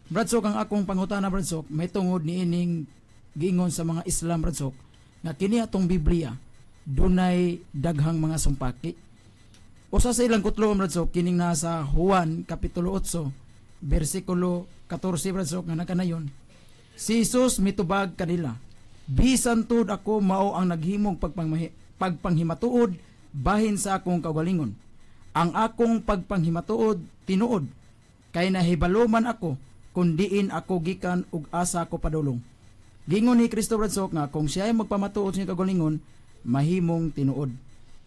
Bradsok, ang akong pangutana, Bradsok, may tungod ni ining giingon sa mga Islam, Bradsok, nga kini atong Biblia dunay daghang mga sumpaki. Usa sa ilang kutlo, Bradsok, kining nasa Juan kapitulo 8 bersikulo 14, Bradsok, nga nakanayon, si Jesus mitubag kanila, bisan tud ako mao ang naghimong pagpanghimatuod bahin sa akong kaugalingon. Ang akong pagpanghimatuod tinuod, kay nahibaluman ako kung diin ako gikan ug asa ko padulong. Gingon ni Kristo, Bradsok, nga kung siya ay magpamatuod sa kaugalingon, mahimong tinuod.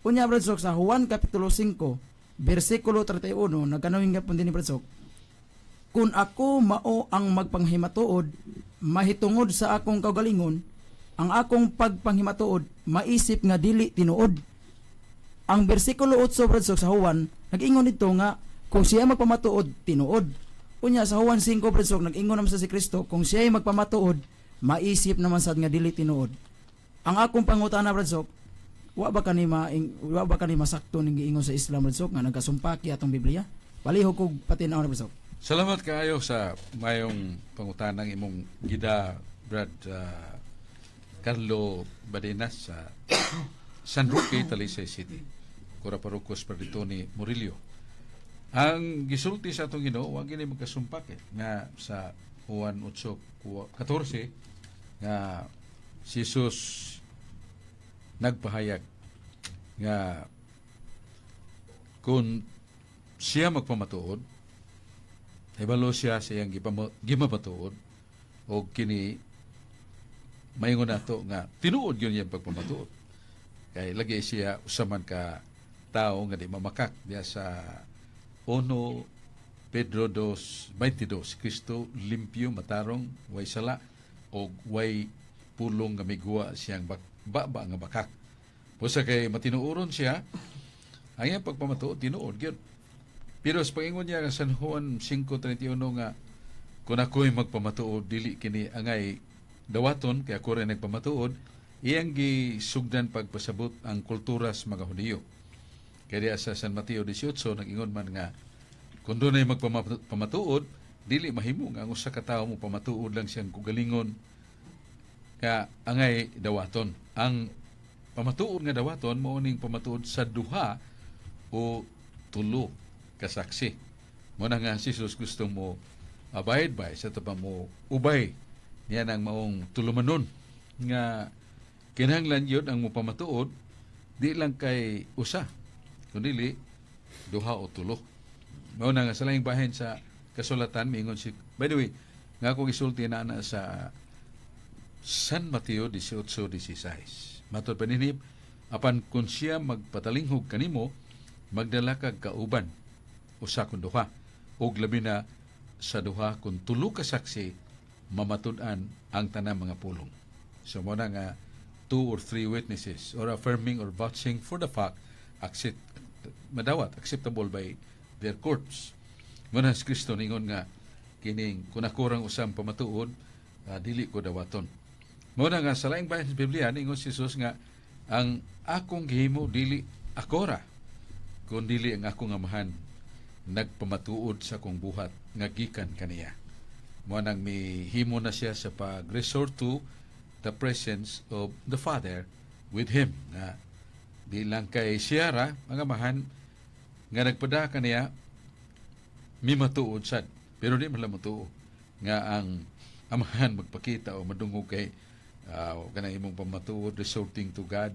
Unya, Bradsok, sa Juan kapitulo 5 bersikulo 31, nagkanawing gapon din ni Bradsok, kung ako mao ang magpanghimatuod mahitungod sa akong kaugalingon, ang akong pagpanghimatuod maisip nga dili tinuod. Ang bersikulo 8, Bradsok, sa Juan nag-ingon dito nga kung siya magpamatuod tinuod. Unya sa Juan 5, Bradsok, nag-ingon naman sa si Kristo kung siya ay magpamatuod maisip naman sad nga dili tinuod. Ang akong pangutana, Bradsok, wa ba kani masakto ning giingon sa Islam, Bradsok, nga nagasumpaki atong Biblia? Palihog kog patinaw, Bradsok. Salamat kaayo sa mayong pangutanang imong gida, Brad Carlo Badenas sa San Roque, Talisay City. Kura Parokos Perditoni Murillo. Ang gisulti sa atong Ginoo, wa gini magkasumpaki nga sa Juan 8:14 nga si Jesus nagpahayag nga kung siya magpamatuod, ibalo siya sa iyang gimapatuod, o kini maingon nato nga tinuod yun yung pagpamatuod. Kaya lagi siya usaman ka tao nga di mamakak diya sa 1 Pedro 2:22, Kristo limpyo matarong, way sala, o way pulong nga migwa siyang baba nga bakak. Pusa kay matinuoron siya, ang iyang pagpamatuod, tinuod yun. Pero sa pangingon niya nga San Juan 5:31 nga, kung ako'y magpamatuod, dili kini angay dawaton, kaya ako rin nagpamatuod, iyang gisugdan pagpasabot ang kultura sa mga Hudiyo. Kaya sa San Mateo 18, nag-ingon man nga, kung doon ay magpamatuod, dili mahimo nga ang usa ka tawo mo pamatuod lang siyang kugalingon nga angay dawaton. Ang pamatuod nga dawaton mao ning pamatuod sa duha o tulo ka saksi. Mo na nga si Jesus gusto mo abide by sa tapa mo ubay niya nang maong tulumanon nga kinahanglan yun ang mo pamatuod di lang kay usa kundi duha o tulo. Mao na nga sa laing bahin sa kasulatan miingon si, by the way, nga ako gisulti na sa San Mateo 18:16. Matod paninib, apan kung siya magpatalinghog kanimo, magdala kag kauban usa kun duha, ug labi na sa duha kun tulo ka saksi mamatud-an ang tanang mga pulong. So mo na nga 2 or 3 witnesses or affirming or vouching for the fact acceptable by their courts. Muna si Kristo ningon nga kining kung akurang usang pamatuod, dili ko dawaton. Muna nga sa laing bahin sa Biblia ningon si Jesus nga ang akong gihimo dili akora, kun dili ang akong amahan nagpamatuod sa kong buhat nga gikan kaniya. Muna nang mihimo na siya sa pag-resort to the presence of the Father with him, nga di lang kay siya ra ang amahan nga nagpada kaniya mimatuod sad, pero di man lang matuo nga ang amahan magpakita o madungog kay kanang imong pamatuod resorting to God.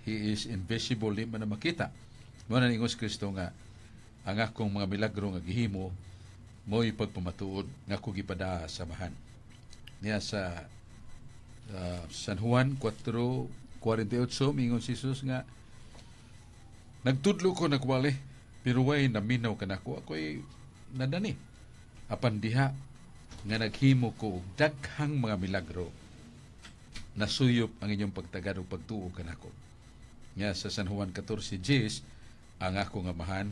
He is invisible, di man na makita. Muna ningon si Kristo nga ang akong mga milagro nga gihimo mo'y pagpamatuod nga ko gipada sa amahan niya. Sa San Juan 4:48 mingon si Jesus nga nagtudlo ko nagwali pero way naminaw kanako, ako'y nadani apan diha nga naghimo ko daghang mga milagro, nasuyop ang inyong pagtagad o pagtuo kanako. Nga sa San Juan 14:10, ang akong amahan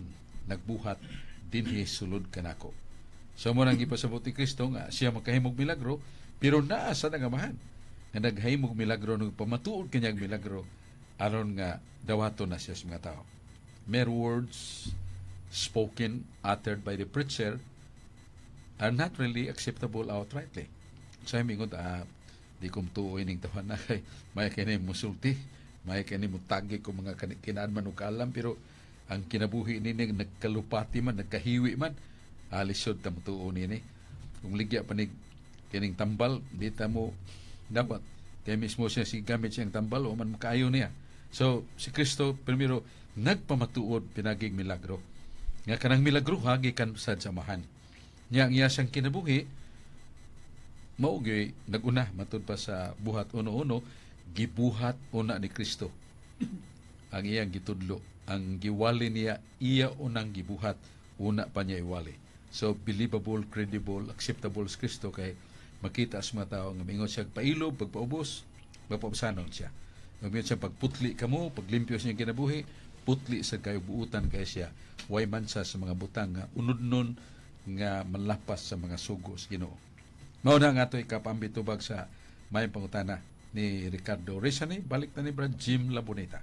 nagbuhat dinhi sulod kanako. So mo nang ipasabot ni Kristo nga siya makahimog milagro, pero naa sa amahan nga naghahimog milagro nung pamatuod kanyang milagro aron nga dawato na siya sa mga tao. Mere words spoken, uttered by the preacher, are not really acceptable outrightly. So mingon di kum tuoy ning tahan na kay may kini musulti, may kini mutagi ko mga kinaadman ug kalam, pero ang kinabuhi nini nagkalupati man, nagkahiwi man, alisod ta mutuo nini. Kung ligya pa ni kining tambal, di ta mo dapat kay mismo siya si gamit siyang tambal o man makaayo niya. So si Kristo primero nagpamatuod pinaging milagro. Nga kanang milagro ha gikan sad samahan. Nya ang iya siyang kinabuhi mao gyud naguna matud pa sa buhat uno-uno, gibuhat una ni Kristo. Ang iyang gitudlo, ang giwali niya iya unang gibuhat, una pa niya iwali. So believable, credible, acceptable si Kristo kay makita sa mga tao nga mingon siya pailob, pagpaubos, magpaubsanon siya. Mingon siya pagputli kamo, paglimpyo siya kinabuhi, putli sa kayo buutan kay siya. Way mansa sa mga butang nga unudnon nga manlapas sa mga sugo sa Ginoo. Mao na nga ito ikapambitubag sa may pangutana ni Ricardo Rizani. Balik na ni Brad Jim Laboneta.